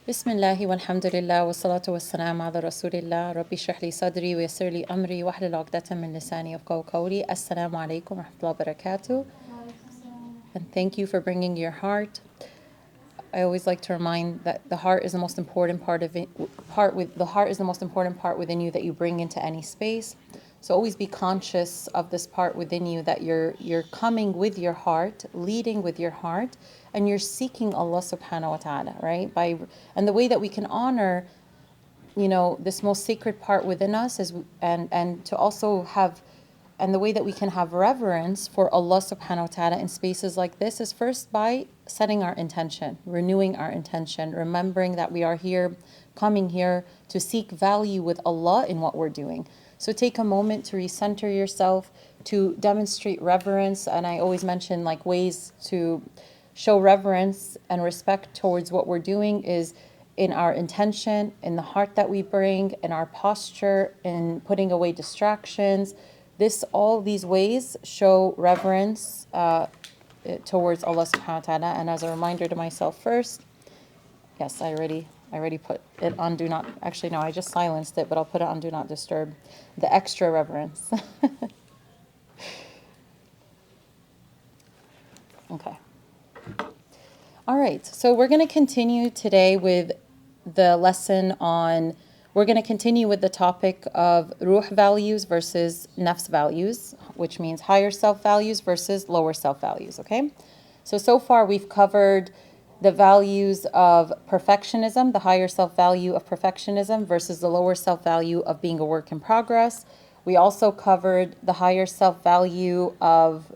بسم الله والحمد لله والصلاة والسلام على رسول الله ربي اشرح لي صدري ويسر لي أمري واحلل عقدة من لساني يفقهوا قولي. السلام عليكم ورحمة الله وبركاته. And thank you for bringing your heart. I always like to remind that the heart is the most important the heart is the most important part within you that you bring into any space. So always be conscious of this part within you, that you're coming with your heart, leading with your heart, and you're seeking Allah subhanahu wa ta'ala, right? And the way that we can honor, this most sacred part within us is and to also have, and the way that we can have reverence for Allah subhanahu wa ta'ala in spaces like this is first by setting our intention, renewing our intention, remembering that we are here, coming here to seek value with Allah in what we're doing. So take a moment to recenter yourself, to demonstrate reverence. And I always mention ways to show reverence and respect towards what we're doing is in our intention, in the heart that we bring, in our posture, in putting away distractions. All these ways show reverence towards Allah subhanahu wa ta'ala. And as a reminder to myself first, yes, I already put it on do not, actually no, I just silenced it, but I'll put it on do not disturb, the extra reverence. Okay. All right, so we're going to continue today with the lesson we're going to continue with the topic of ruh values versus nafs values, which means higher self values versus lower self values, okay? So far we've covered the values of perfectionism, the higher self value of perfectionism versus the lower self value of being a work in progress. We also covered the higher self value of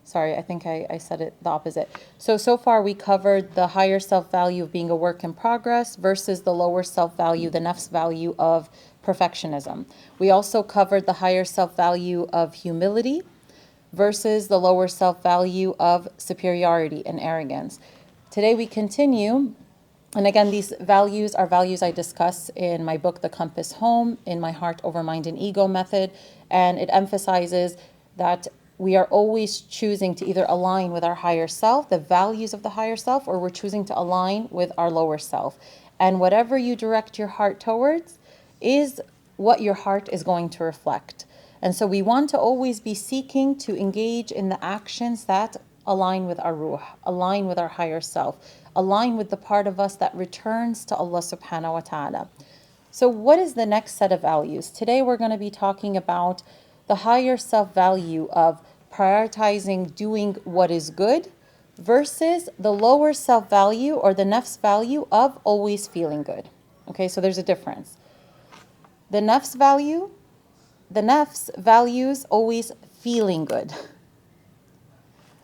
Sorry, I think I said it the opposite. So far we covered the higher self-value of being a work in progress versus the lower self-value, the nafs value of perfectionism. We also covered the higher self-value of humility versus the lower self-value of superiority and arrogance. Today we continue, and again, these values are values I discuss in my book, The Compass Home, in my Heart Over Mind and Ego method, and it emphasizes that we are always choosing to either align with our higher self, the values of the higher self, or we're choosing to align with our lower self. And whatever you direct your heart towards is what your heart is going to reflect. And so we want to always be seeking to engage in the actions that align with our ruh, align with our higher self, align with the part of us that returns to Allah subhanahu wa ta'ala. So what is the next set of values? Today we're going to be talking about the higher self-value of prioritizing doing what is good versus the lower self-value or the nafs value of always feeling good. Okay, so there's a difference. The nafs values always feeling good.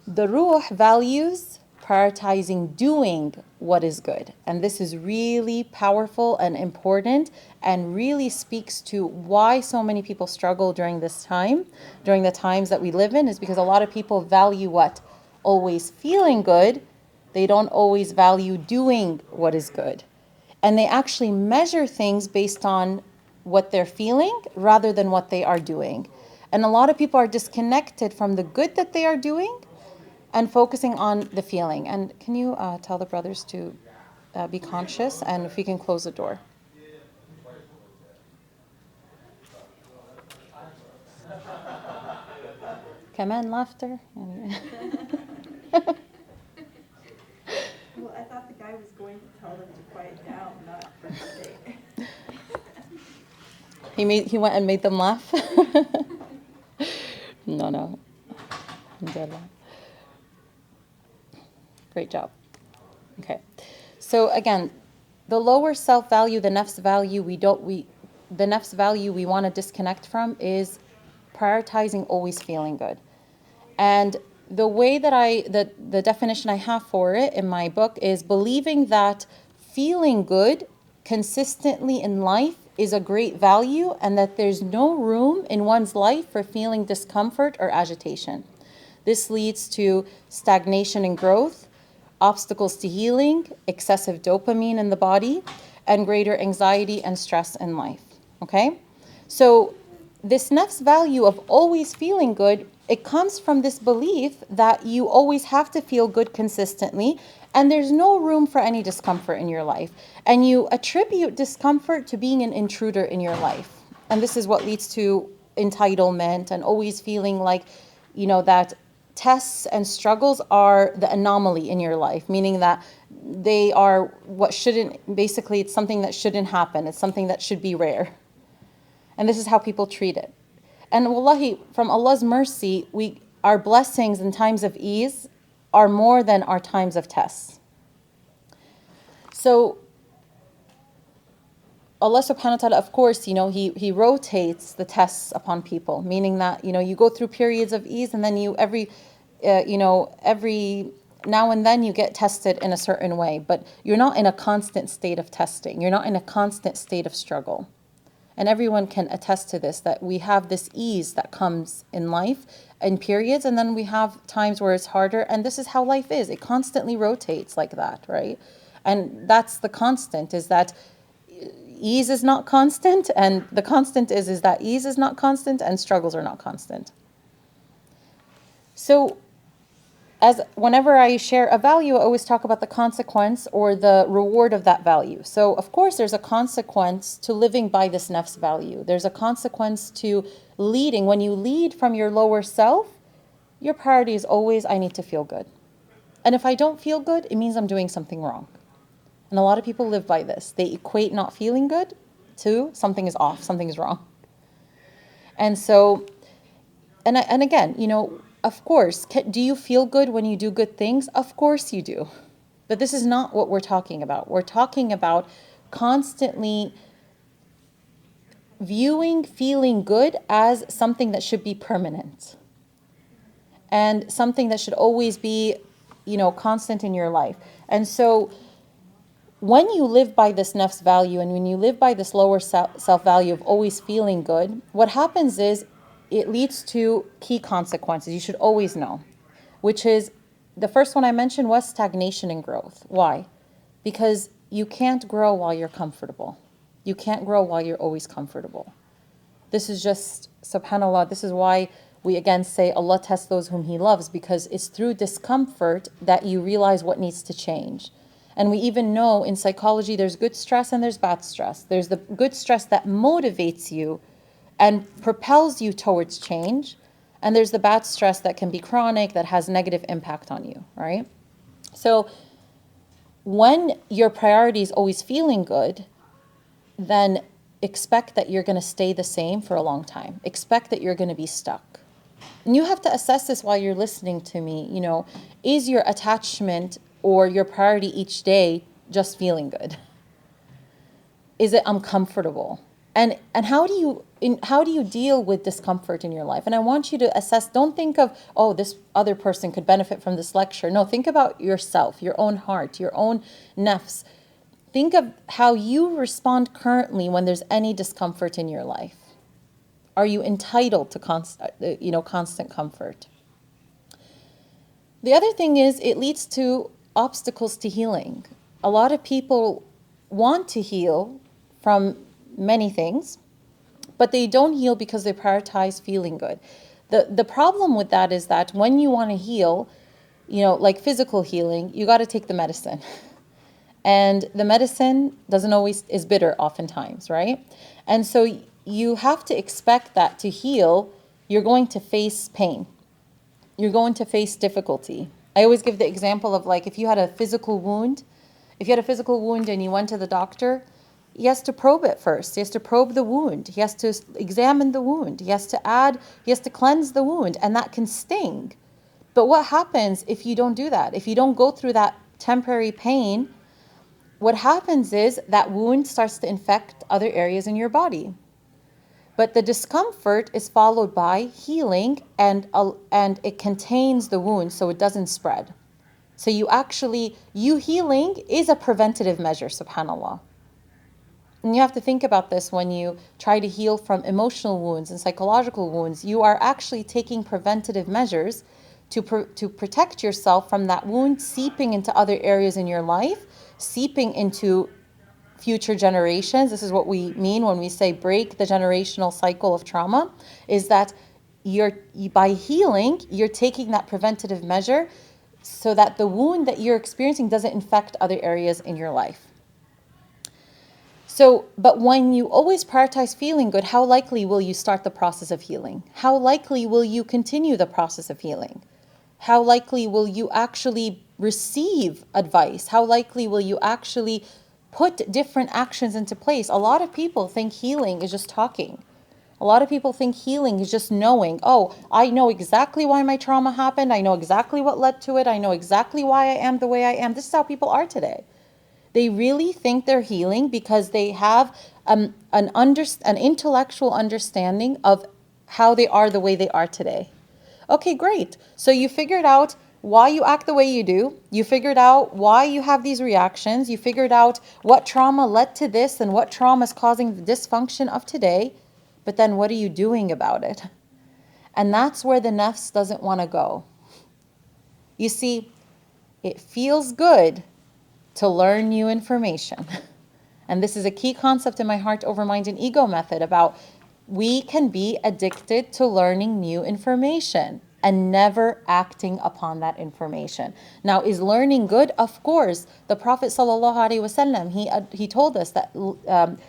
The ruh values prioritizing doing what is good. And this is really powerful and important and really speaks to why so many people struggle during this time, during the times that we live in, is because a lot of people value what? Always feeling good. They don't always value doing what is good. And they actually measure things based on what they're feeling rather than what they are doing. And a lot of people are disconnected from the good that they are doing and focusing on the feeling. And can you tell the brothers to be conscious, and if you can close the door. Kaman laughter. Well, I thought the guy was going to tell them to quiet down, not participate. He went and made them laugh. No. Alhamdulillah. Great job. Okay. So again, the lower self-value, the nafs value the nafs value we want to disconnect from is prioritizing always feeling good. And the way that the definition I have for it in my book is believing that feeling good consistently in life is a great value and that there's no room in one's life for feeling discomfort or agitation. This leads to stagnation and growth, obstacles to healing, excessive dopamine in the body, and greater anxiety and stress in life. Okay? So this nafs value of always feeling good, it comes from this belief that you always have to feel good consistently And there's no room for any discomfort in your life. And you attribute discomfort to being an intruder in your life. And this is what leads to entitlement and always feeling like, that tests and struggles are the anomaly in your life, meaning that they are what shouldn't, basically, it's something that shouldn't happen. It's something that should be rare. And this is how people treat it. And wallahi, from Allah's mercy, our blessings in times of ease are more than our times of tests. So Allah subhanahu wa ta'ala, of course, He rotates the tests upon people, meaning that, you go through periods of ease and then every now and then you get tested in a certain way, but you're not in a constant state of testing. You're not in a constant state of struggle. And everyone can attest to this, that we have this ease that comes in life in periods, and then we have times where it's harder, and this is how life is. It constantly rotates like that, right? And that's the constant, is that ease is not constant, and the constant is that ease is not constant and struggles are not constant. So whenever I share a value, I always talk about the consequence or the reward of that value. So of course there's a consequence to living by this nafs value. There's a consequence to leading. When you lead from your lower self, your priority is always, I need to feel good. And if I don't feel good, it means I'm doing something wrong. And a lot of people live by this. They equate not feeling good to something is off, something is wrong. And so, and again, of course, do you feel good when you do good things? Of course you do. But this is not what we're talking about. We're talking about constantly viewing feeling good as something that should be permanent. And something that should always be, constant in your life. And so when you live by this nafs value and when you live by this lower self-value of always feeling good, what happens is it leads to key consequences you should always know, which is the first one I mentioned was stagnation and growth. Why? Because you can't grow while you're comfortable. You can't grow while you're always comfortable. This is just, subhanAllah, this is why we again say Allah tests those whom He loves, because it's through discomfort that you realize what needs to change. And we even know in psychology there's good stress and there's bad stress. There's the good stress that motivates you and propels you towards change. And there's the bad stress that can be chronic, that has negative impact on you, right? So when your priority is always feeling good, then expect that you're going to stay the same for a long time. Expect that you're going to be stuck. And you have to assess this while you're listening to me. Is your attachment or your priority each day just feeling good? Is it I'm comfortable? And how do you deal with discomfort in your life? And I want you to assess, don't think of, oh, this other person could benefit from this lecture. No, think about yourself, your own heart, your own nafs. Think of how you respond currently when there's any discomfort in your life. Are you entitled to constant comfort? The other thing is it leads to obstacles to healing. A lot of people want to heal from many things, but they don't heal because they prioritize feeling good. The problem with that is that when you want to heal, like physical healing, you got to take the medicine. And the medicine is bitter oftentimes, right? And so you have to expect that to heal, you're going to face pain. You're going to face difficulty. I always give the example of if you had a physical wound, and you went to the doctor, he has to probe it first. He has to probe the wound. He has to examine the wound. He has to cleanse the wound, and that can sting. But what happens if you don't do that? If you don't go through that temporary pain, what happens is that wound starts to infect other areas in your body. But the discomfort is followed by healing, and it contains the wound so it doesn't spread. So you healing is a preventative measure, subhanAllah. And you have to think about this when you try to heal from emotional wounds and psychological wounds. You are actually taking preventative measures to protect yourself from that wound seeping into other areas in your life, seeping into future generations. This is what we mean when we say break the generational cycle of trauma, is that by healing, you're taking that preventative measure so that the wound that you're experiencing doesn't infect other areas in your life. So, but when you always prioritize feeling good, how likely will you start the process of healing? How likely will you continue the process of healing? How likely will you actually receive advice? How likely will you actually put different actions into place? A lot of people think healing is just talking. A lot of people think healing is just knowing, oh, I know exactly why my trauma happened. I know exactly what led to it. I know exactly why I am the way I am. This is how people are today. They really think they're healing because they have an intellectual understanding of how they are the way they are today. Okay, great. So you figured out why you act the way you do. You figured out why you have these reactions. You figured out what trauma led to this and what trauma is causing the dysfunction of today. But then what are you doing about it? And that's where the nafs doesn't want to go. You see, it feels good to learn new information. And this is a key concept in my heart over mind and ego method about we can be addicted to learning new information and never acting upon that information. Now, is learning good? Of course. The Prophet ﷺ, he told us that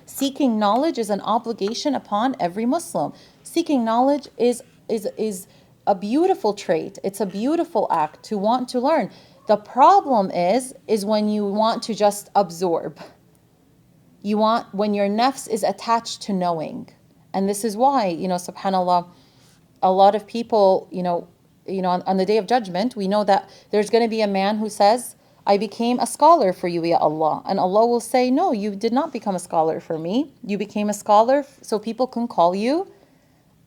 seeking knowledge is an obligation upon every Muslim. Seeking knowledge is a beautiful trait. It's a beautiful act to want to learn. The problem is when you want to just absorb. You want, when your nafs is attached to knowing. And this is why, subhanAllah, a lot of people, on the day of judgment, we know that there's going to be a man who says, I became a scholar for you, Ya Allah. And Allah will say, no, you did not become a scholar for me. You became a scholar so people can call you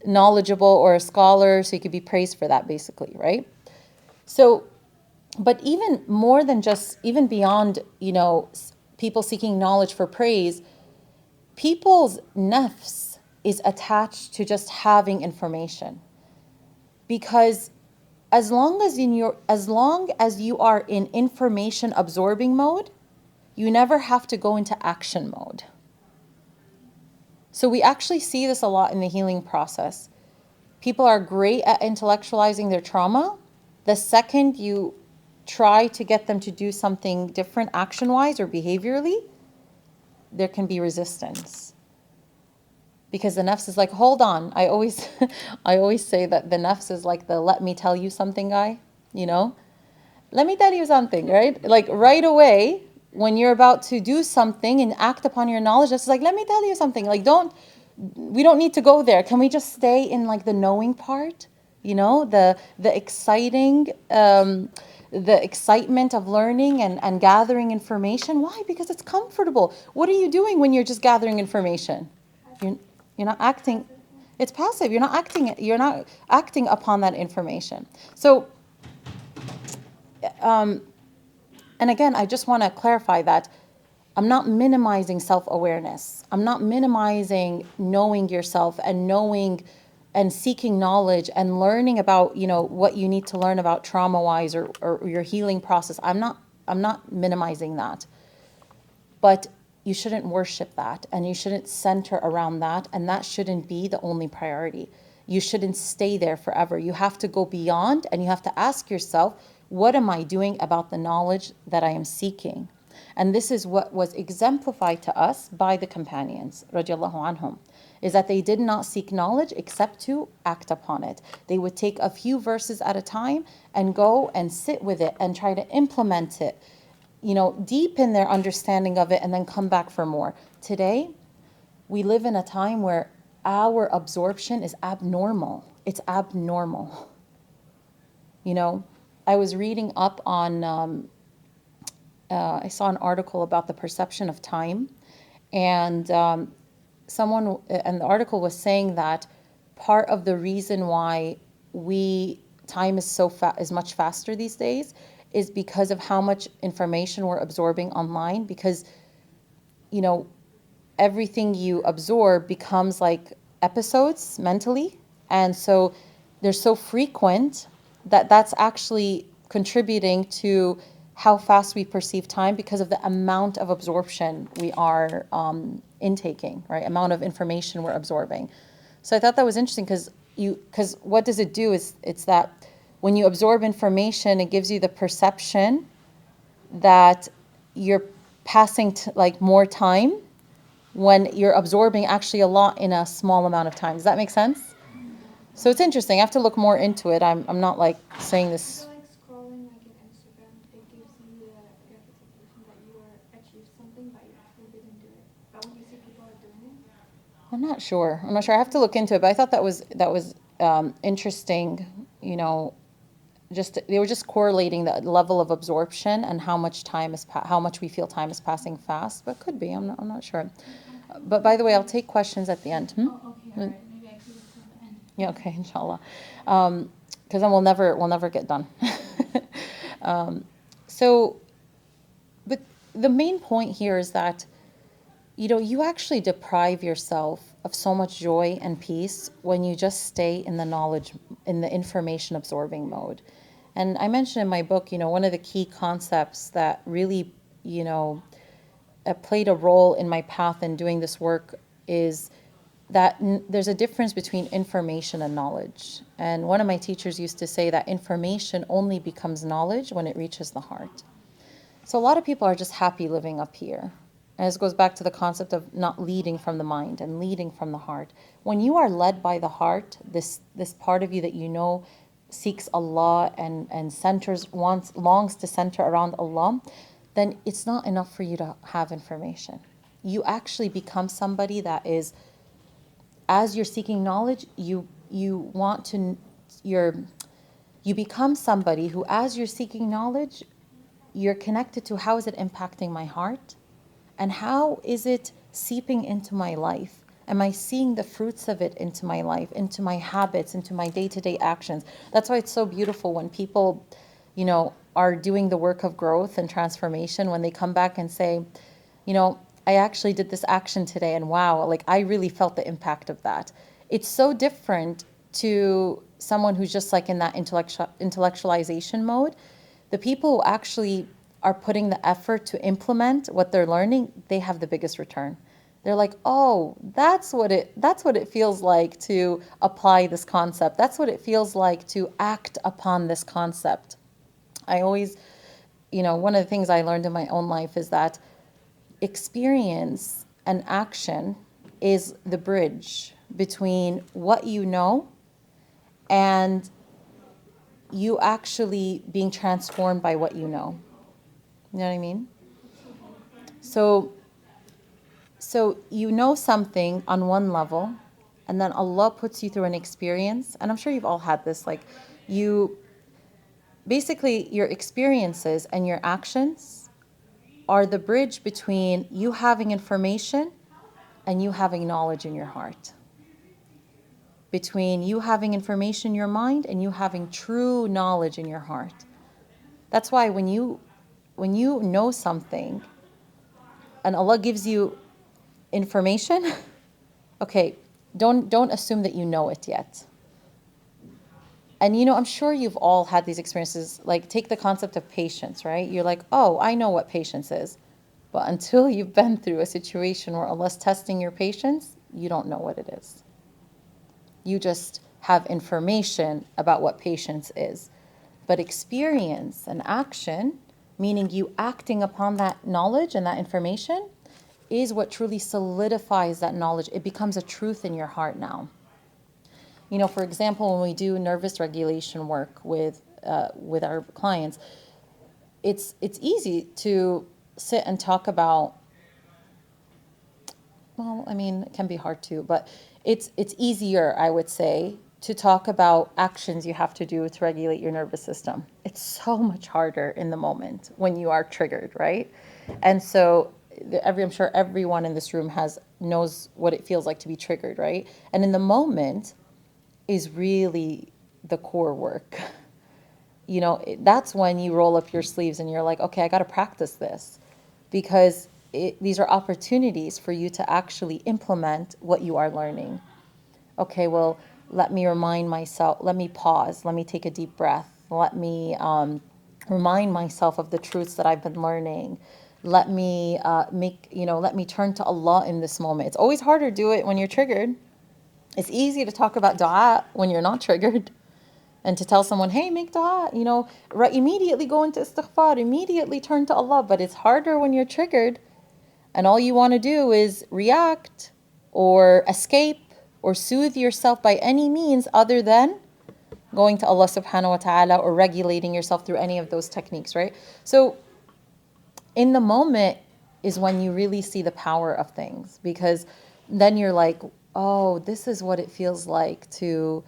knowledgeable or a scholar, so you could be praised for that, basically, right? So, but even more than just, even beyond, people seeking knowledge for praise, people's nafs is attached to just having information. Because as long as you are in information absorbing mode, you never have to go into action mode. So we actually see this a lot in the healing process. People are great at intellectualizing their trauma. The second you try to get them to do something different action-wise or behaviorally, there can be resistance. Because the nafs is like, hold on. I always say that the nafs is like the let me tell you something guy, Let me tell you something, right? Like right away, when you're about to do something and act upon your knowledge, it's like, let me tell you something. Like we don't need to go there. Can we just stay in like the knowing part? The exciting, the excitement of learning and gathering information. Why? Because it's comfortable. What are you doing when you're just gathering information? You're not acting. It's passive. You're not acting. You're not acting upon that information. So, and again, I just want to clarify that I'm not minimizing self-awareness. I'm not minimizing knowing yourself and knowing and seeking knowledge and learning about, what you need to learn about trauma-wise or your healing process. I'm not minimizing that. But you shouldn't worship that and you shouldn't center around that, and that shouldn't be the only priority. You shouldn't stay there forever. You have to go beyond and you have to ask yourself, what am I doing about the knowledge that I am seeking? And this is what was exemplified to us by the companions, radiallahu anhum, is that they did not seek knowledge except to act upon it. They would take a few verses at a time and go and sit with it and try to implement it, deepen their understanding of it and then come back for more. Today, we live in a time where our absorption is abnormal. It's abnormal. I was reading up on, I saw an article about the perception of time, and and the article was saying that part of the reason why time is is much faster these days is because of how much information we're absorbing online, because everything you absorb becomes like episodes mentally, and so they're so frequent that that's actually contributing to how fast we perceive time because of the amount of absorption we are intaking, right? Amount of information we're absorbing. So I thought that was interesting because what does it do is it's that when you absorb information, it gives you the perception that you're passing like more time when you're absorbing actually a lot in a small amount of time. Does that make sense? So it's interesting. I have to look more into it. I'm not like saying I this. feel like scrolling like in Instagram, it gives you the gratification that you are achieved something, but you actually didn't do it. But when you see people are doing it, I'm not sure. I'm not sure. I have to look into it, but I thought that was interesting. You know, just they were just correlating the level of absorption and how much time is how much we feel time is passing fast. But could be. I'm not sure. But by the way, I'll take questions at the end. oh, okay, all right, maybe I keep it till the end. Yeah. Okay. Inshallah. Because then we'll never get done. So, but the main point here is that you actually deprive yourself of so much joy and peace when you just stay in the knowledge, in the information absorbing mode. And I mentioned in my book, one of the key concepts that really, played a role in my path in doing this work is that there's a difference between information and knowledge. And one of my teachers used to say that information only becomes knowledge when it reaches the heart. So a lot of people are just happy living up here. And this goes back to the concept of not leading from the mind and leading from the heart. When you are led by the heart, this part of you that seeks Allah and longs to center around Allah, then it's not enough for you to have information. You actually become somebody that is, as you're seeking knowledge, you become somebody who, as you're seeking knowledge, you're connected to how is it impacting my heart and how is it seeping into my life? Am I seeing the fruits of it into my life, into my habits, into my day-to-day actions? That's why it's so beautiful when people, are doing the work of growth and transformation, when they come back and say, I actually did this action today and wow, like I really felt the impact of that. It's so different to someone who's just like in that intellectualization mode. The people who actually are putting the effort to implement what they're learning, they have the biggest return. They're like, oh, that's what it feels like to apply this concept. That's what it feels like to act upon this concept. I always, one of the things I learned in my own life is that experience and action is the bridge between what you know and you actually being transformed by what you know. You know what I mean? So you know something on one level, and then Allah puts you through an experience, and I'm sure you've all had this, like basically your experiences and your actions are the bridge between you having information and you having knowledge in your heart. Between you having information in your mind and you having true knowledge in your heart. That's why when you know something and Allah gives you information, okay, don't assume that you know it yet. And I'm sure you've all had these experiences, like take the concept of patience, right? You're like, oh, I know what patience is. But until you've been through a situation where Allah's testing your patience, you don't know what it is. You just have information about what patience is. But experience and action, meaning you acting upon that knowledge and that information, is what truly solidifies that knowledge. It becomes a truth in your heart now. For example, when we do nervous regulation work with our clients, it's easy to sit and talk about, well, I mean, it can be hard too, but it's easier, I would say, to talk about actions you have to do to regulate your nervous system. It's so much harder in the moment when you are triggered, right? And so I'm sure everyone in this room knows what it feels like to be triggered, right? And in the moment is really the core work. That's when you roll up your sleeves and you're like, okay, I got to practice this, because these are opportunities for you to actually implement what you are learning. Okay, well, let me remind myself, let me pause, let me take a deep breath, let me remind myself of the truths that I've been learning. Let me let me turn to Allah in this moment. It's always harder to do it when you're triggered. It's easy to talk about dua when you're not triggered. and to tell someone, hey, make dua, right, immediately go into istighfar, immediately turn to Allah. But it's harder when you're triggered and all you want to do is react or escape or soothe yourself by any means other than going to Allah subhanahu wa ta'ala or regulating yourself through any of those techniques, right? So in the moment is when you really see the power of things, because then you're like, oh, this is what it feels like to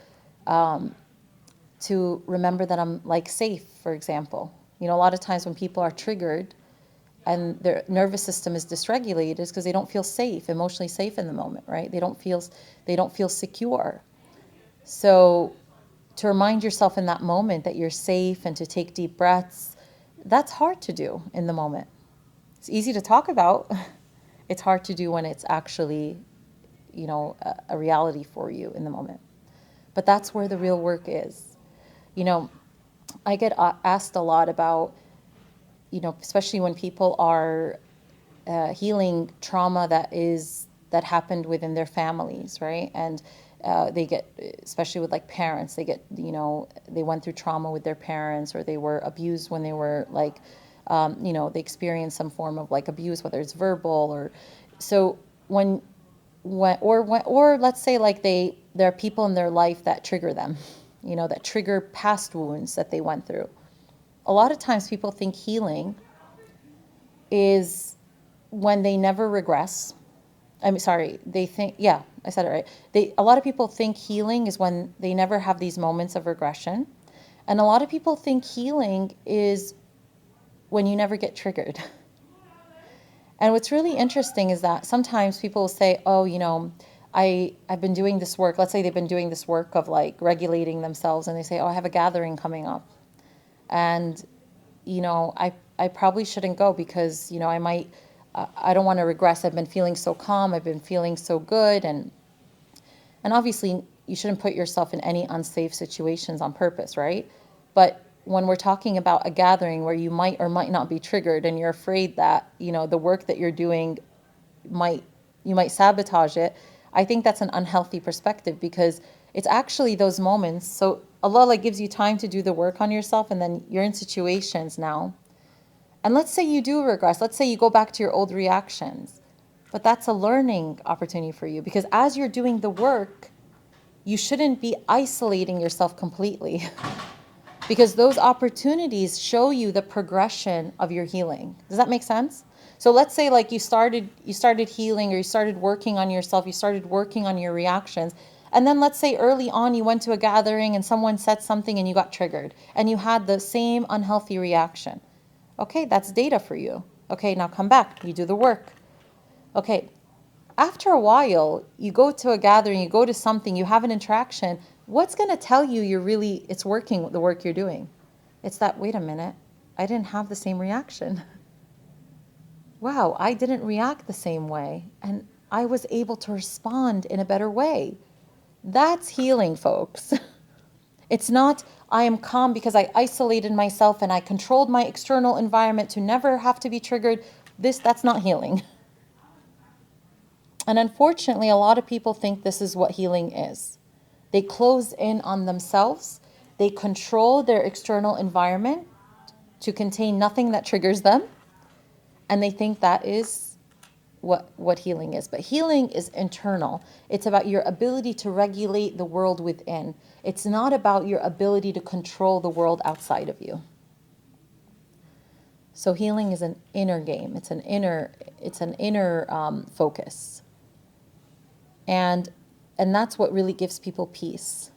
remember that I'm like safe, for example. A lot of times when people are triggered and their nervous system is dysregulated, is because they don't feel safe, emotionally safe in the moment, right? They don't feel secure. So to remind yourself in that moment that you're safe and to take deep breaths, that's hard to do in the moment. It's easy to talk about. It's hard to do when it's actually, a reality for you in the moment. But that's where the real work is. I get asked a lot about, especially when people are healing trauma that happened within their families, right? And they get, especially with like parents, they get, they went through trauma with their parents, or they were abused when they were like, they experienced some form of like abuse, whether it's verbal or so. Or let's say like there are people in their life that trigger them, that trigger past wounds that they went through. A lot of times people think healing is when they never regress. They think, yeah, I said it right. A lot of people think healing is when they never have these moments of regression. And a lot of people think healing is when you never get triggered. And what's really interesting is that sometimes people will say, oh, I've been doing this work. Let's say they've been doing this work of like regulating themselves, and they say, oh, I have a gathering coming up. And, I probably shouldn't go because, I don't want to regress. I've been feeling so calm. I've been feeling so good. And obviously you shouldn't put yourself in any unsafe situations on purpose, right? But when we're talking about a gathering where you might or might not be triggered and you're afraid that, the work that you're doing you might sabotage it, I think that's an unhealthy perspective, because it's actually those moments. So Allah gives you time to do the work on yourself, and then you're in situations now. And let's say you do regress. Let's say you go back to your old reactions. But that's a learning opportunity for you, because as you're doing the work, you shouldn't be isolating yourself completely. Because those opportunities show you the progression of your healing. Does that make sense? So let's say like you started healing, or you started working on yourself, you started working on your reactions. And then let's say early on you went to a gathering and someone said something and you got triggered and you had the same unhealthy reaction. Okay, that's data for you. Okay, now come back, you do the work. Okay, after a while, you go to a gathering, you go to something, you have an interaction. What's going to tell you it's working with the work you're doing? It's that, wait a minute, I didn't have the same reaction. Wow, I didn't react the same way, and I was able to respond in a better way. That's healing, folks. It's not, I am calm because I isolated myself and I controlled my external environment to never have to be triggered. That's not healing. And unfortunately, a lot of people think this is what healing is. They close in on themselves. They control their external environment to contain nothing that triggers them. And they think that is what healing is. But healing is internal. It's about your ability to regulate the world within. It's not about your ability to control the world outside of you. So healing is an inner game. It's an inner focus. And that's what really gives people peace.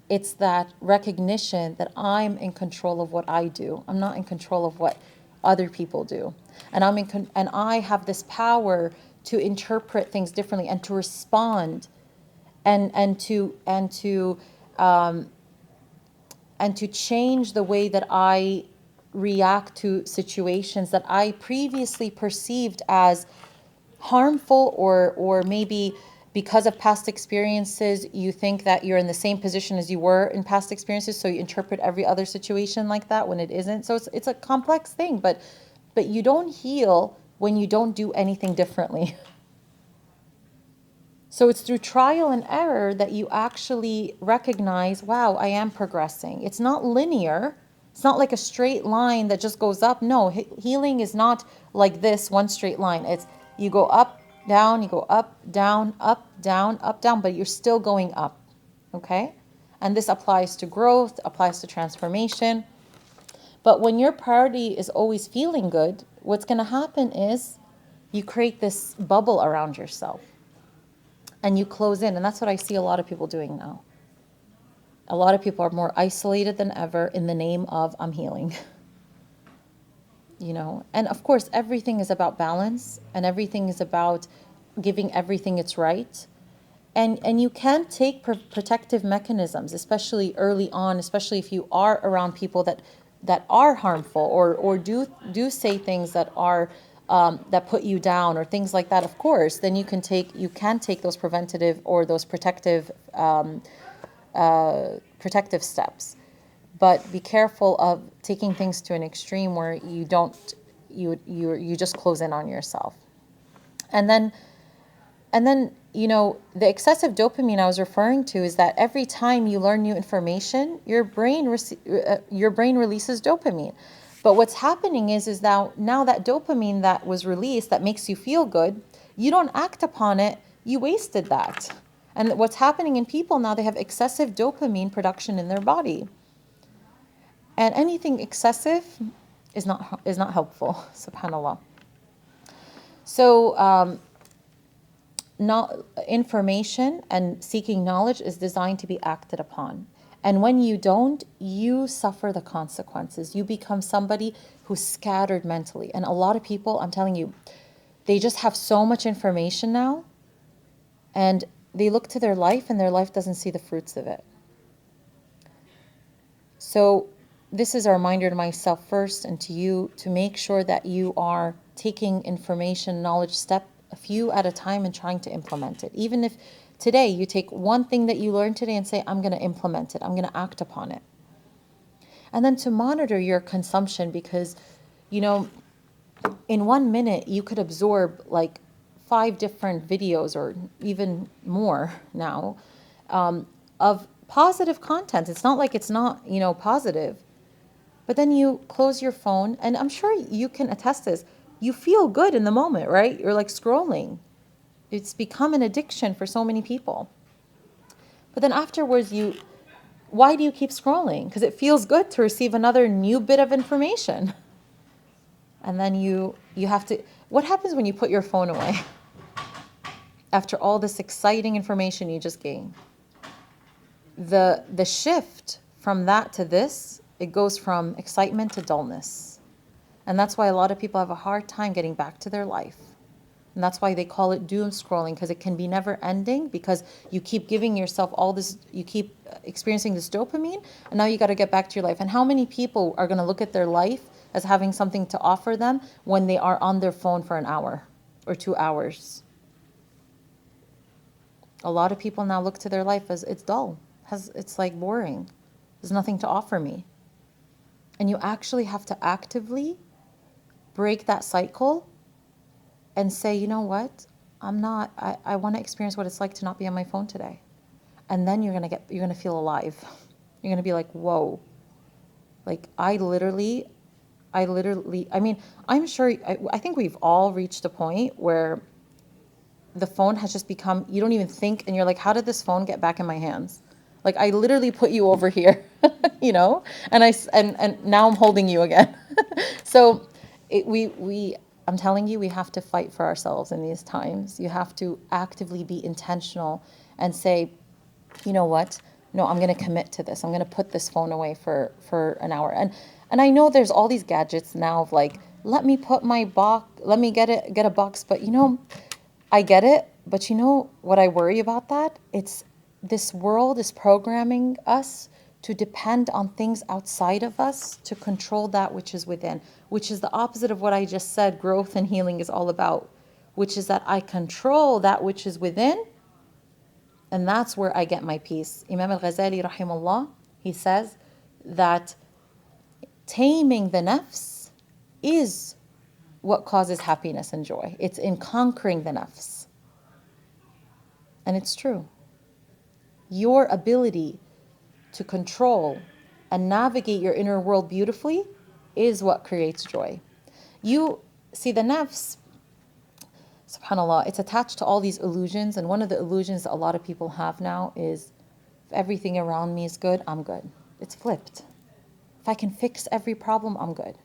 It's that recognition that I'm in control of what I do. I'm not in control of what other people do. And and I have this power to interpret things differently and to respond and to change the way that I react to situations that I previously perceived as harmful, or maybe because of past experiences, you think that you're in the same position as you were in past experiences, so you interpret every other situation like that when it isn't. So it's a complex thing, but you don't heal when you don't do anything differently. So it's through trial and error that you actually recognize, wow, I am progressing. It's not linear. It's not like a straight line that just goes up. No, healing is not like this, one straight line. It's you go up, down, you go up, down, up, down, but you're still going up. Okay? And this applies to growth, applies to transformation. But when your priority is always feeling good, what's going to happen is you create this bubble around yourself and you close in. And that's what I see a lot of people doing now. A lot of people are more isolated than ever in the name of I'm healing. You know, and of course, everything is about balance and everything is about giving everything its right. And you can take protective mechanisms, especially early on, especially if you are around people that are harmful or do say things that are that put you down or things like that. Of course, then you can take those preventative or those protective steps. But be careful of taking things to an extreme where you just close in on yourself. And then, you know, the excessive dopamine I was referring to is that every time you learn new information, your brain releases dopamine. But what's happening is now that dopamine that was released that makes you feel good, you don't act upon it, you wasted that. And what's happening in people now, they have excessive dopamine production in their body. And anything excessive is not helpful, subhanAllah. So, information and seeking knowledge is designed to be acted upon. And when you don't, you suffer the consequences. You become somebody who's scattered mentally. And a lot of people, I'm telling you, they just have so much information now, and they look to their life and their life doesn't see the fruits of it. So this is a reminder to myself first and to you to make sure that you are taking information, knowledge, step a few at a time and trying to implement it. Even if today you take one thing that you learned today and say, I'm going to implement it, I'm going to act upon it. And then to monitor your consumption, because, you know, in 1 minute you could absorb like 5 different videos or even more now of positive content. It's not like it's not, you know, positive. But then you close your phone, and I'm sure you can attest this. You feel good in the moment, right? You're like scrolling. It's become an addiction for so many people. But then afterwards, why do you keep scrolling? Because it feels good to receive another new bit of information. And then you have to, what happens when you put your phone away? After all this exciting information you just gained? The shift from that to this, it goes from excitement to dullness. And that's why a lot of people have a hard time getting back to their life. And that's why they call it doom scrolling, because it can be never ending, because you keep giving yourself all this, you keep experiencing this dopamine, and now you got to get back to your life. And how many people are going to look at their life as having something to offer them when they are on their phone for an hour or 2 hours? A lot of people now look to their life as it's dull, it's like boring. There's nothing to offer me. And you actually have to actively break that cycle and say, you know what? I want to experience what it's like to not be on my phone today. And then you're going to feel alive. You're going to be like, whoa. Like I mean, I'm sure, I think we've all reached a point where the phone has just become, you don't even think, and you're like, how did this phone get back in my hands? Like I literally put you over here, you know, and now I'm holding you again. So I'm telling you, we have to fight for ourselves in these times. You have to actively be intentional and say, you know what? No, I'm going to commit to this. I'm going to put this phone away for an hour. And I know there's all these gadgets now of like, let me put my box, let me get a box. But you know, I get it. But you know what I worry about that? It's this world is programming us to depend on things outside of us to control that which is within, which is the opposite of what I just said growth and healing is all about, which is that I control that which is within, and that's where I get my peace. Imam al-Ghazali, rahimahullah, he says that taming the nafs is what causes happiness and joy. It's in conquering the nafs. And it's true. Your ability to control and navigate your inner world beautifully is what creates joy. You see, the nafs, subhanAllah, it's attached to all these illusions. And one of the illusions that a lot of people have now is, if everything around me is good, I'm good. It's flipped. If I can fix every problem, I'm good.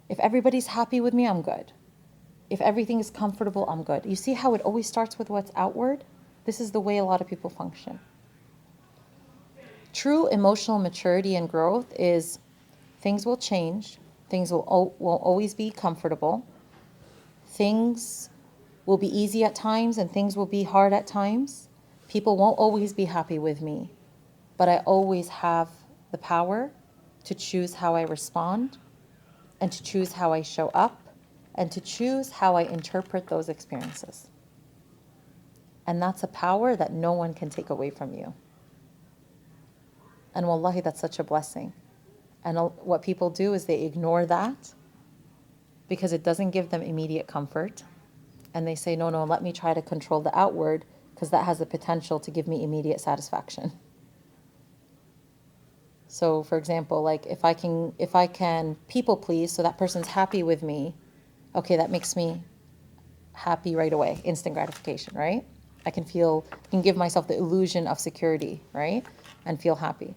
If everybody's happy with me, I'm good. If everything is comfortable, I'm good. You see how it always starts with what's outward? This is the way a lot of people function. True emotional maturity and growth is things will change, things won't always be comfortable, things will be easy at times and things will be hard at times. People won't always be happy with me, but I always have the power to choose how I respond and to choose how I show up and to choose how I interpret those experiences. And that's a power that no one can take away from you. And wallahi, that's such a blessing. And what people do is they ignore that because it doesn't give them immediate comfort. And they say, no, let me try to control the outward because that has the potential to give me immediate satisfaction. So for example, like if I can people please so that person's happy with me, okay, that makes me happy right away, instant gratification, right? I can give myself the illusion of security, right? And feel happy.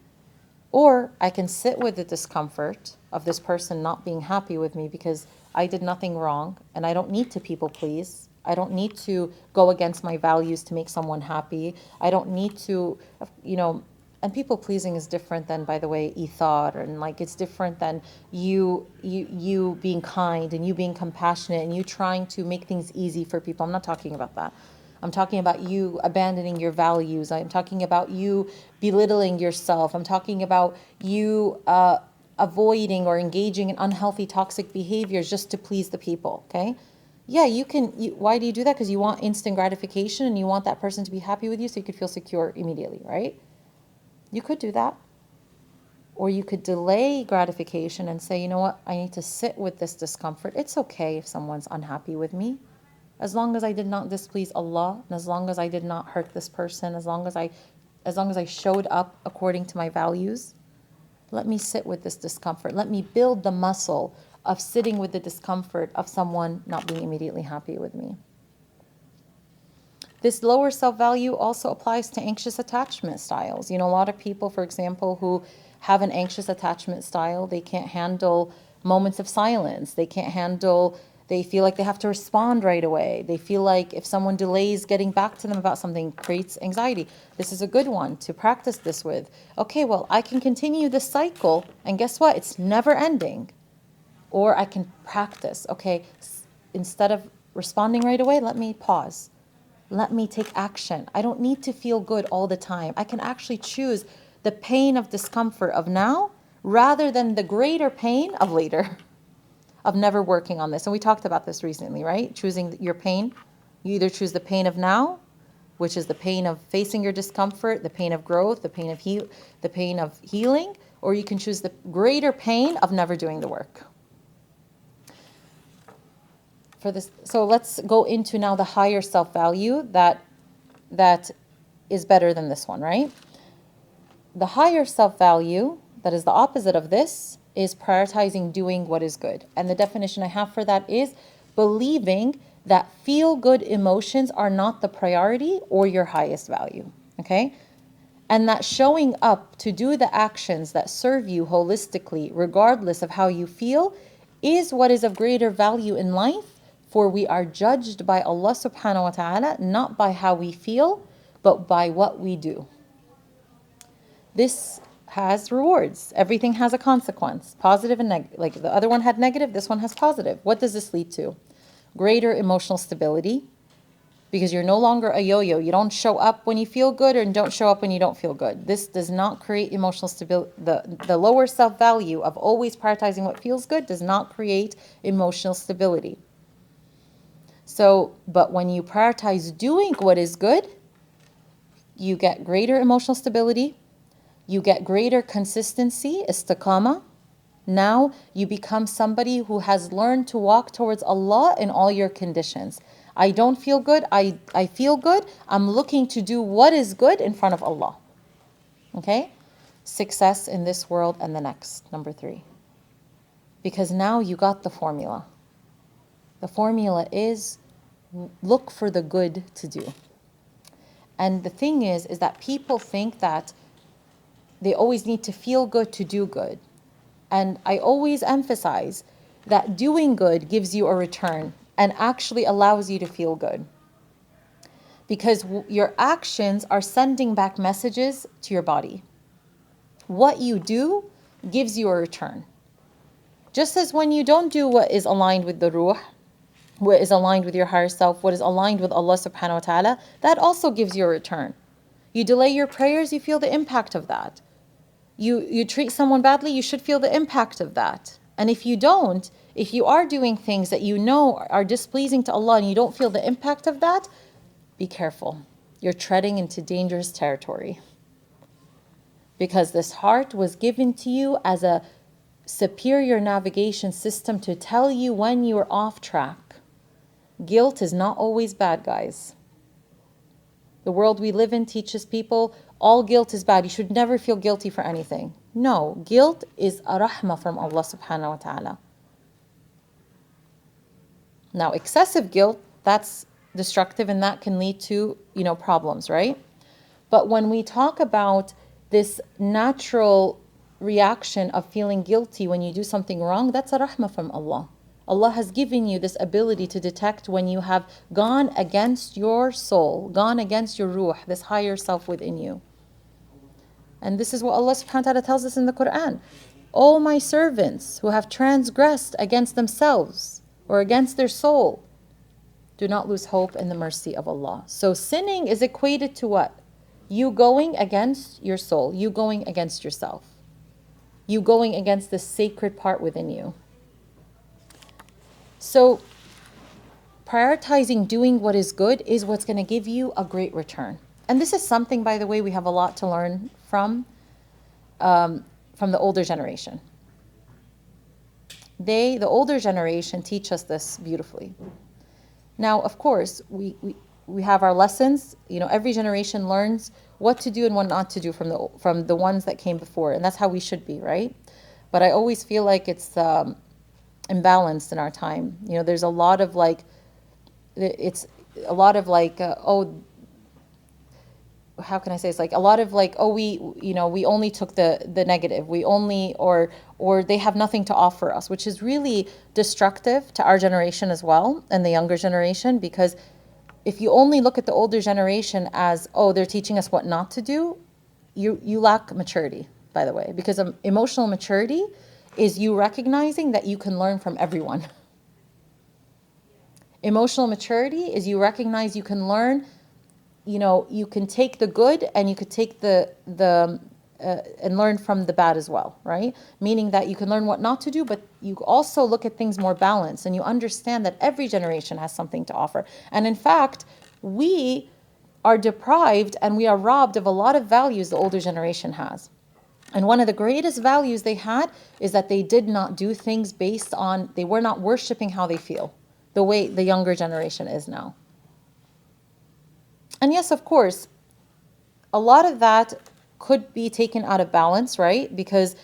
Or I can sit with the discomfort of this person not being happy with me because I did nothing wrong and I don't need to people please. I don't need to go against my values to make someone happy. I don't need to, and people pleasing is different than, by the way, ithar, and like it's different than you being kind and you being compassionate and you trying to make things easy for people. I'm not talking about that. I'm talking about you abandoning your values. I'm talking about you belittling yourself. I'm talking about you avoiding or engaging in unhealthy, toxic behaviors just to please the people, okay? Yeah, why do you do that? Because you want instant gratification and you want that person to be happy with you so you could feel secure immediately, right? You could do that. Or you could delay gratification and say, you know what, I need to sit with this discomfort. It's okay if someone's unhappy with me. As long as I did not displease Allah, and as long as I did not hurt this person, as long as I showed up according to my values, let me sit with this discomfort. Let me build the muscle of sitting with the discomfort of someone not being immediately happy with me. This lower self-value also applies to anxious attachment styles. A lot of people, for example, who have an anxious attachment style, they can't handle moments of silence. They feel like they have to respond right away. They feel like if someone delays getting back to them about something, creates anxiety. This is a good one to practice this with. Okay, well, I can continue this cycle, and guess what? It's never ending. Or I can practice. Okay, instead of responding right away, let me pause. Let me take action. I don't need to feel good all the time. I can actually choose the pain of discomfort of now rather than the greater pain of later, of never working on this. And we talked about this recently, right? Choosing your pain. You either choose the pain of now, which is the pain of facing your discomfort, the pain of growth, the pain of healing, or you can choose the greater pain of never doing the work. So let's go into now the higher self-value that is better than this one, right? The higher self-value, that is the opposite of this, is prioritizing doing what is good. And the definition I have for that is believing that feel-good emotions are not the priority or your highest value, okay? And that showing up to do the actions that serve you holistically, regardless of how you feel, is what is of greater value in life. For we are judged by Allah subhanahu wa ta'ala, not by how we feel, but by what we do. This has rewards. Everything has a consequence, positive and negative. Like the other one had negative, this one has positive. What does this lead to? Greater emotional stability, because you're no longer a yo-yo. You don't show up when you feel good and don't show up when you don't feel good. This does not create emotional stability. The lower self-value of always prioritizing what feels good does not create emotional stability. So, but when you prioritize doing what is good, you get greater emotional stability, you get greater consistency, istiqamah. Now you become somebody who has learned to walk towards Allah in all your conditions. I don't feel good. I feel good. I'm looking to do what is good in front of Allah. Okay? Success in this world and the next, number 3. Because now you got the formula. The formula is look for the good to do. And the thing is that people think that they always need to feel good to do good. And I always emphasize that doing good gives you a return and actually allows you to feel good. Because your actions are sending back messages to your body. What you do gives you a return. Just as when you don't do what is aligned with the ruh, what is aligned with your higher self, what is aligned with Allah subhanahu wa ta'ala, that also gives you a return. You delay your prayers, you feel the impact of that. You treat someone badly, you should feel the impact of that. And if you don't, if you are doing things that you know are displeasing to Allah and you don't feel the impact of that, be careful. You're treading into dangerous territory. Because this heart was given to you as a superior navigation system to tell you when you are off track. Guilt is not always bad, guys. The world we live in teaches people all guilt is bad. You should never feel guilty for anything. No, guilt is a rahmah from Allah subhanahu wa ta'ala. Now, excessive guilt, that's destructive and that can lead to, problems, right? But when we talk about this natural reaction of feeling guilty when you do something wrong, that's a rahmah from Allah. Allah has given you this ability to detect when you have gone against your soul, gone against your ruh, this higher self within you. And this is what Allah subhanahu wa ta'ala tells us in the Quran. O my servants who have transgressed against themselves or against their soul, do not lose hope in the mercy of Allah. So sinning is equated to what? You going against your soul, you going against yourself, you going against the sacred part within you. So prioritizing doing what is good is what's going to give you a great return. And this is something, by the way, we have a lot to learn from the older generation. The older generation, teach us this beautifully. Now, of course, we have our lessons. Every generation learns what to do and what not to do from the ones that came before, and that's how we should be, right? But I always feel like it's imbalanced in our time. There's a lot of how can I say, it's like a lot of we only took the negative, we only or they have nothing to offer us, which is really destructive to our generation as well and the younger generation. Because if you only look at the older generation as they're teaching us what not to do, you lack maturity, by the way. Because emotional maturity is you recognizing that you can learn from everyone. Emotional maturity is you recognize you can learn. You can take the good and you could take the and learn from the bad as well, right? Meaning that you can learn what not to do, but you also look at things more balanced and you understand that every generation has something to offer. And in fact, we are deprived and we are robbed of a lot of values the older generation has. And one of the greatest values they had is that they did not do things based on, they were not worshiping how they feel, the way the younger generation is now. And yes, of course, a lot of that could be taken out of balance, right? Because,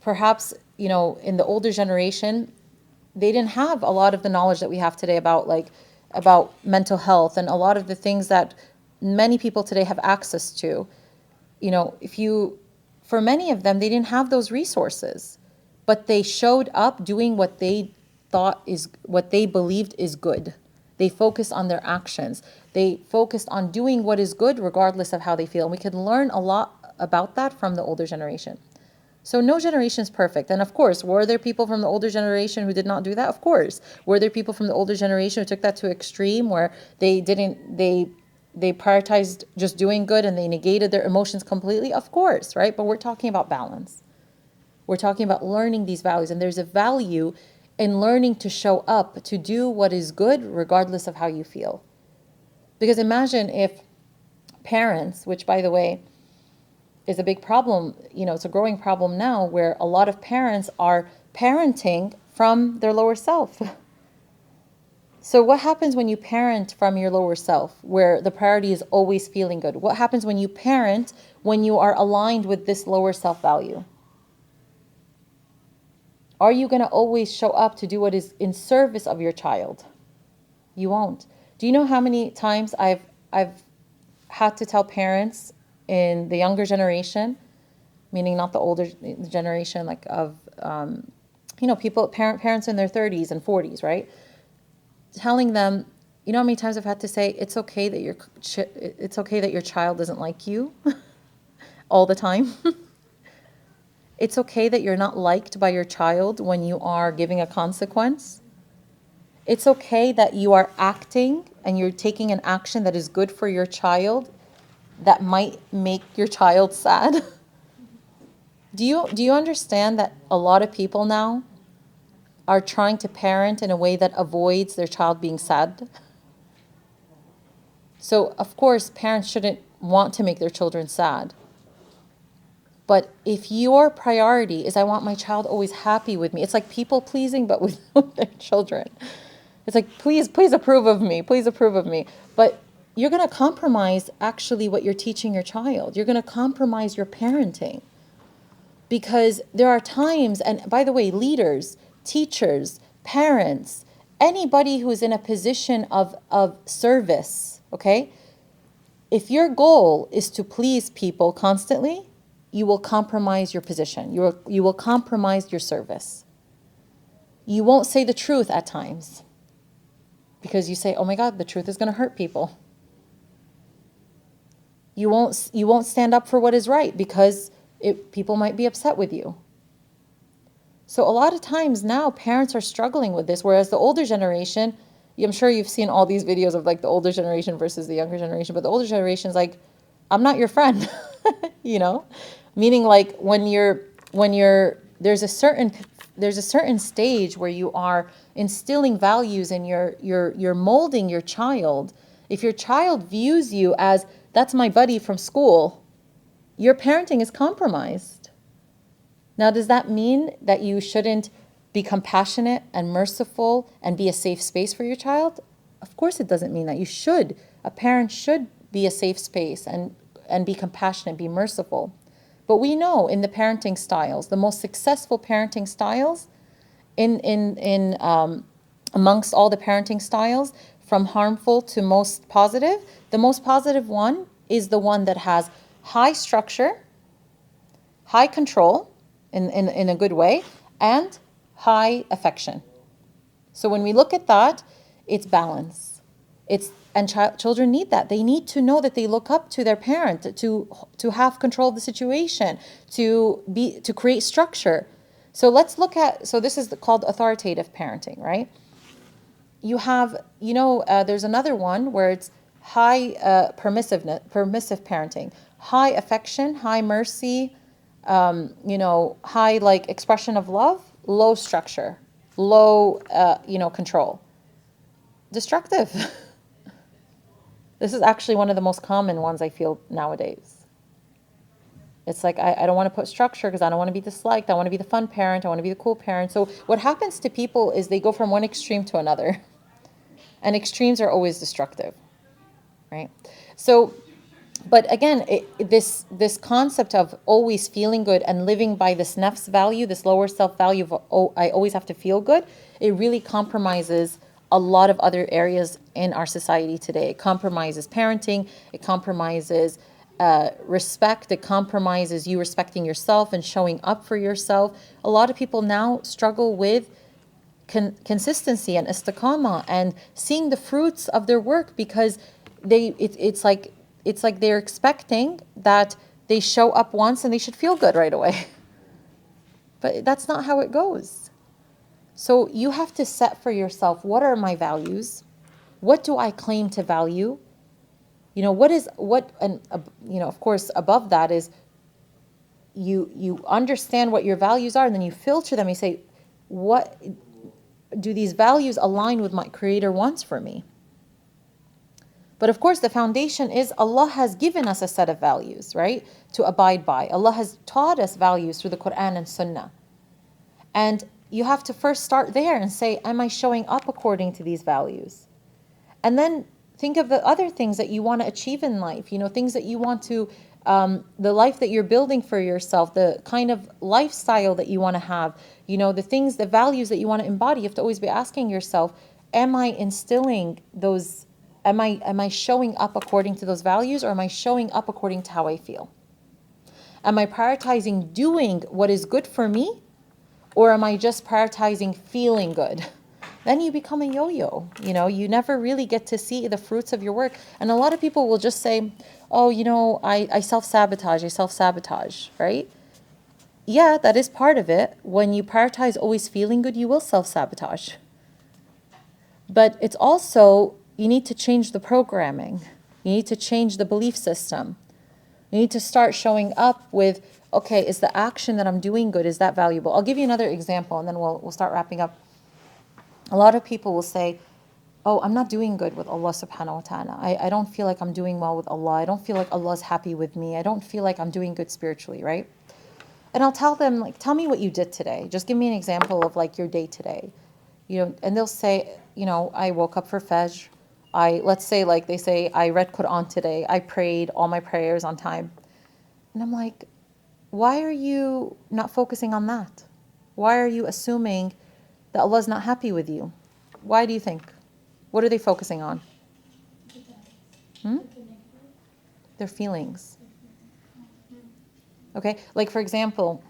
perhaps, in the older generation, they didn't have a lot of the knowledge that we have today about mental health and a lot of the things that many people today have access to. For many of them, they didn't have those resources, but they showed up doing what they believed is good. They focused on their actions. They focused on doing what is good regardless of how they feel. And we can learn a lot about that from the older generation. So no generation is perfect. And of course, were there people from the older generation who did not do that? Of course. Were there people from the older generation who took that to extreme where they prioritized just doing good and they negated their emotions completely? Of course, right? But we're talking about balance. We're talking about learning these values. And there's a value in learning to show up, to do what is good regardless of how you feel. Because imagine if parents, which by the way is a big problem, it's a growing problem now where a lot of parents are parenting from their lower self. So what happens when you parent from your lower self, where the priority is always feeling good? What happens when you parent when you are aligned with this lower self-value? Are you going to always show up to do what is in service of your child? You won't. Do you know how many times I've had to tell parents in the younger generation, meaning not the older generation, like of people, parents in their 30s and 40s, right? Telling them, you know how many times I've had to say it's okay that your child doesn't like you all the time. It's okay that you're not liked by your child when you are giving a consequence. It's okay that you are acting and you're taking an action that is good for your child that might make your child sad. Do you understand that a lot of people now are trying to parent in a way that avoids their child being sad? So, of course, parents shouldn't want to make their children sad. But if your priority is, I want my child always happy with me, it's like people pleasing, but with their children. It's like, please approve of me. Please approve of me. But you're going to compromise actually what you're teaching your child. You're going to compromise your parenting. Because there are times, and by the way, leaders, teachers, parents, anybody who's in a position of service, okay? If your goal is to please people constantly, you will compromise your position. You will compromise your service. You won't say the truth at times because you say, oh my God, the truth is going to hurt people. You won't stand up for what is right because people might be upset with you. So a lot of times now parents are struggling with this, whereas the older generation, I'm sure you've seen all these videos of like the older generation versus the younger generation, but the older generation is like, I'm not your friend, meaning like when you're there's a certain stage where you are instilling values and you're molding your child. If your child views you as that's my buddy from school, your parenting is compromised. Now, does that mean that you shouldn't be compassionate and merciful and be a safe space for your child? Of course it doesn't mean that. You should. A parent should be a safe space and be compassionate, be merciful. But we know in the parenting styles, the most successful parenting styles amongst all the parenting styles, from harmful to most positive, the most positive one is the one that has high structure, high control in a good way, and high affection. So when we look at that, it's balance. Children need that. They need to know that they look up to their parent to have control of the situation, to create structure. So let's look at, so this is called authoritative parenting, right? You have, there's another one where it's high permissive parenting, high affection, high mercy, high like expression of love, low structure, low, control. Destructive. This is actually one of the most common ones I feel nowadays. It's like, I don't want to put structure because I don't want to be disliked. I want to be the fun parent. I want to be the cool parent. So what happens to people is they go from one extreme to another. And extremes are always destructive, right? So, but again, this concept of always feeling good and living by this nafs value, this lower self-value of, I always have to feel good, it really compromises a lot of other areas in our society today. It compromises parenting, it compromises respect, it compromises you respecting yourself and showing up for yourself. A lot of people now struggle with consistency and istiqamah and seeing the fruits of their work because it's like they're expecting that they show up once and they should feel good right away. But that's not how it goes. So you have to set for yourself, what are my values? What do I claim to value? Of course, above that is you understand what your values are, and then you filter them. You say, what do these values align with my Creator wants for me? But of course, the foundation is Allah has given us a set of values, right, to abide by. Allah has taught us values through the Quran and Sunnah. And you have to first start there and say, am I showing up according to these values? And then think of the other things that you want to achieve in life, things that you want to, the life that you're building for yourself, the kind of lifestyle that you want to have, the things, the values that you want to embody. You have to always be asking yourself, am I instilling those, am I showing up according to those values, or am I showing up according to how I feel? Am I prioritizing doing what is good for me, or am I just prioritizing feeling good? Then you become a yo-yo. You never really get to see the fruits of your work. And a lot of people will just say, oh, I self-sabotage, right? Yeah, that is part of it. When you prioritize always feeling good, you will self-sabotage. But it's also, you need to change the programming. You need to change the belief system. You need to start showing up with, okay, is the action that I'm doing good? Is that valuable? I'll give you another example, and then we'll start wrapping up. A lot of people will say, oh, I'm not doing good with Allah subhanahu wa ta'ala. I don't feel like I'm doing well with Allah. I don't feel like Allah is happy with me. I don't feel like I'm doing good spiritually, right? And I'll tell them, like, tell me what you did today. Just give me an example of like your day today. And they'll say, I woke up for Fajr. Let's say, like they say, I read Quran today. I prayed all my prayers on time. And I'm like, why are you not focusing on that? Why are you assuming that Allah's not happy with you? Why do you think? What are they focusing on? Their feelings. Okay, like for example,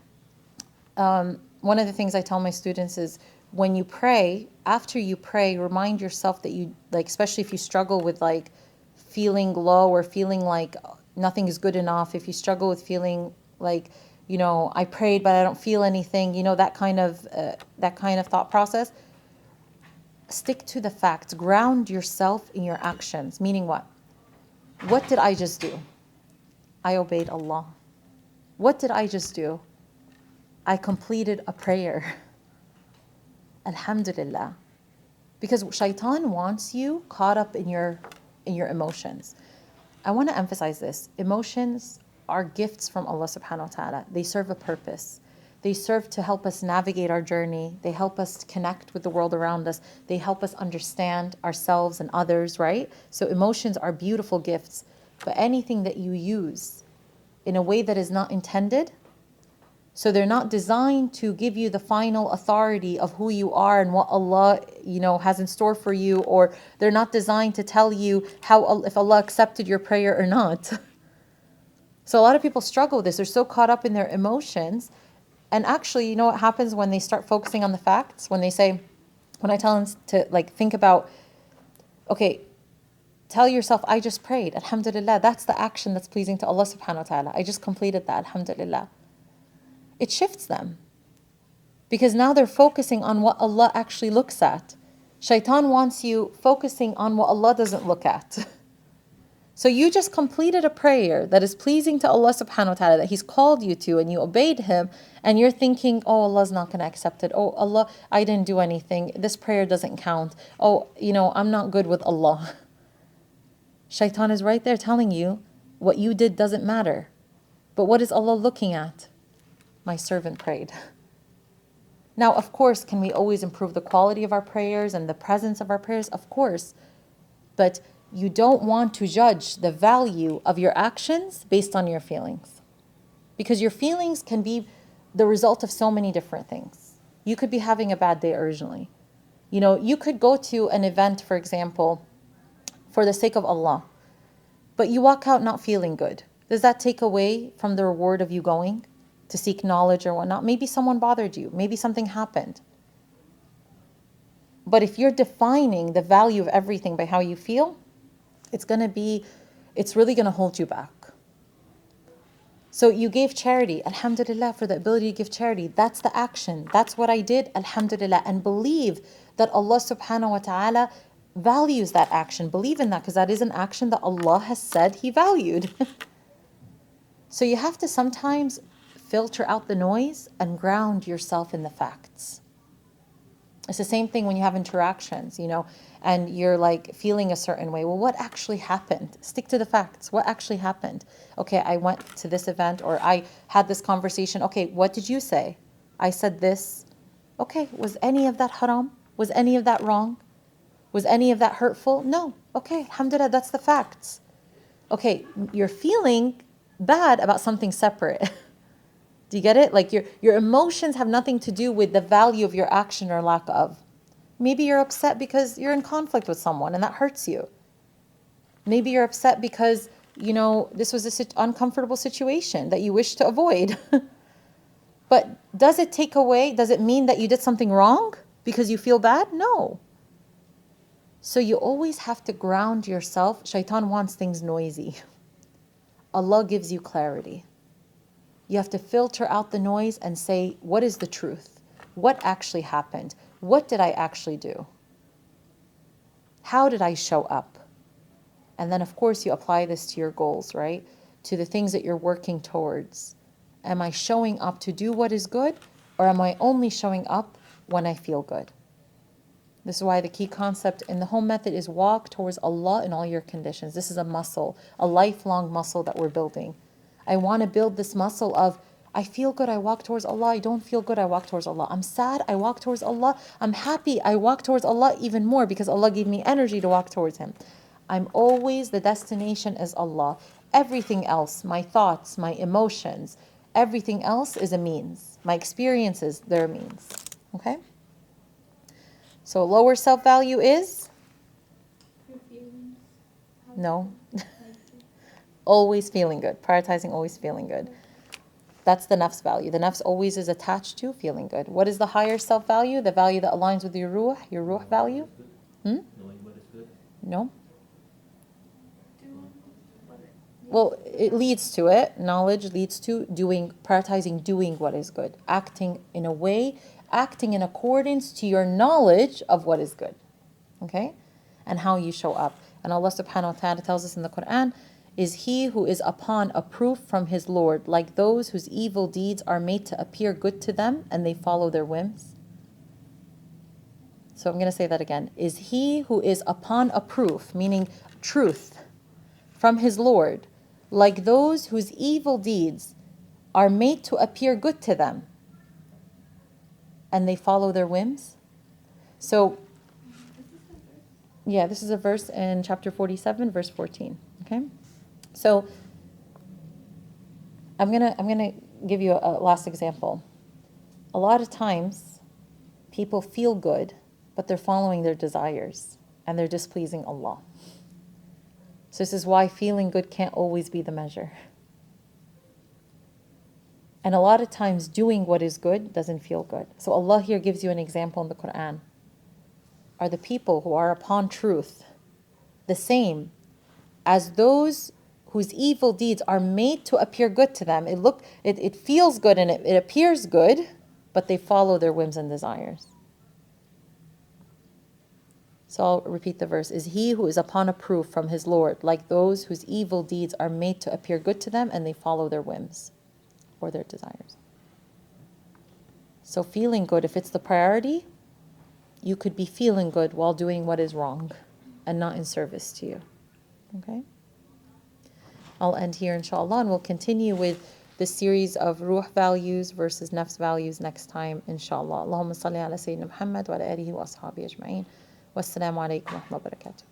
one of the things I tell my students is, when you pray, after you pray, remind yourself that you, like, especially if you struggle with like feeling low or feeling like nothing is good enough, if you struggle with feeling like, I prayed but I don't feel anything, that kind of thought process, stick to the facts. Ground yourself in your actions. Meaning what? What did I just do? I obeyed Allah. What did I just do? I completed a prayer. Alhamdulillah. Because shaitan wants you caught up in your emotions. I want to emphasize this. Emotions are gifts from Allah subhanahu wa ta'ala. They serve a purpose. They serve to help us navigate our journey. They help us connect with the world around us. They help us understand ourselves and others, right? So emotions are beautiful gifts. But anything that you use in a way that is not intended, so they're not designed to give you the final authority of who you are and what Allah, has in store for you, or they're not designed to tell you if Allah accepted your prayer or not. So a lot of people struggle with this. They're so caught up in their emotions. And actually, you know what happens when they start focusing on the facts? When I tell them to like think about, okay, tell yourself, I just prayed, alhamdulillah. That's the action that's pleasing to Allah subhanahu wa ta'ala. I just completed that, alhamdulillah. It shifts them. Because now they're focusing on what Allah actually looks at. Shaitan wants you focusing on what Allah doesn't look at. So you just completed a prayer that is pleasing to Allah subhanahu wa ta'ala, that He's called you to, and you obeyed Him, and you're thinking, oh, Allah's not going to accept it. Oh, Allah, I didn't do anything. This prayer doesn't count. Oh, I'm not good with Allah. Shaitan is right there telling you what you did doesn't matter. But what is Allah looking at? My servant prayed. Now, of course, can we always improve the quality of our prayers and the presence of our prayers? Of course. But you don't want to judge the value of your actions based on your feelings. Because your feelings can be the result of so many different things. You could be having a bad day originally. You could go to an event, for example, for the sake of Allah, but you walk out not feeling good. Does that take away from the reward of you going to seek knowledge or whatnot? Maybe someone bothered you. Maybe something happened. But if you're defining the value of everything by how you feel, it's really going to hold you back. So you gave charity, alhamdulillah, for the ability to give charity. That's the action. That's what I did, alhamdulillah. And believe that Allah subhanahu wa ta'ala values that action. Believe in that, because that is an action that Allah has said He valued. So you have to sometimes filter out the noise and ground yourself in the facts. It's the same thing when you have interactions, and you're like feeling a certain way. Well, what actually happened? Stick to the facts. What actually happened? Okay, I went to this event, or I had this conversation. Okay, what did you say? I said this. Okay, was any of that haram? Was any of that wrong? Was any of that hurtful? No. Okay, alhamdulillah, that's the facts. Okay, you're feeling bad about something separate. Do you get it? Like your emotions have nothing to do with the value of your action or lack of. Maybe you're upset because you're in conflict with someone and that hurts you. Maybe you're upset because, this was an uncomfortable situation that you wish to avoid. But does it mean that you did something wrong because you feel bad? No. So you always have to ground yourself. Shaitan wants things noisy. Allah gives you clarity. You have to filter out the noise and say, what is the truth? What actually happened? What did I actually do? How did I show up? And then, of course, you apply this to your goals, right? To the things that you're working towards. Am I showing up to do what is good? Or am I only showing up when I feel good? This is why the key concept in the H.O.M.E method is walk towards Allah in all your conditions. This is a muscle, a lifelong muscle that we're building. I want to build this muscle of, I feel good, I walk towards Allah. I don't feel good, I walk towards Allah. I'm sad, I walk towards Allah. I'm happy, I walk towards Allah even more because Allah gave me energy to walk towards Him. The destination is Allah. Everything else, my thoughts, my emotions, everything else is a means. My experiences, they're a means. Okay? So lower self-value is? Your feelings. No. Always feeling good. Prioritizing always feeling good. That's the nafs value. The nafs always is attached to feeling good. What is the higher self-value? The value that aligns with your ruh value? Knowing what is good? No. Do what Well, it leads to it. Knowledge leads to prioritizing doing what is good. Acting in accordance to your knowledge of what is good. Okay? And how you show up. And Allah subhanahu wa ta'ala tells us in the Quran, is he who is upon a proof from his Lord, like those whose evil deeds are made to appear good to them and they follow their whims. So I'm going to say that again. Is he who is upon a proof, meaning truth, from his Lord, like those whose evil deeds are made to appear good to them and they follow their whims? So, yeah, this is a verse in chapter 47, verse 14. Okay? So, I'm gonna give you a last example. A lot of times, people feel good, but they're following their desires and they're displeasing Allah. So this is why feeling good can't always be the measure. And a lot of times doing what is good doesn't feel good. So Allah here gives you an example in the Quran. Are the people who are upon truth the same as those whose evil deeds are made to appear good to them? It feels good and it appears good, but they follow their whims and desires. So I'll repeat the verse. Is he who is upon a proof from his Lord, like those whose evil deeds are made to appear good to them and they follow their whims or their desires. So feeling good, if it's the priority, you could be feeling good while doing what is wrong and not in service to you. Okay? I'll end here inshallah and we'll continue with the series of ruh values versus nafs values next time inshallah. Allahumma salli ala Sayyidina Muhammad wa ala alihi wa ashabihi ajma'in. Wassalamu alaikum wa rahmatullahi wa barakatuh.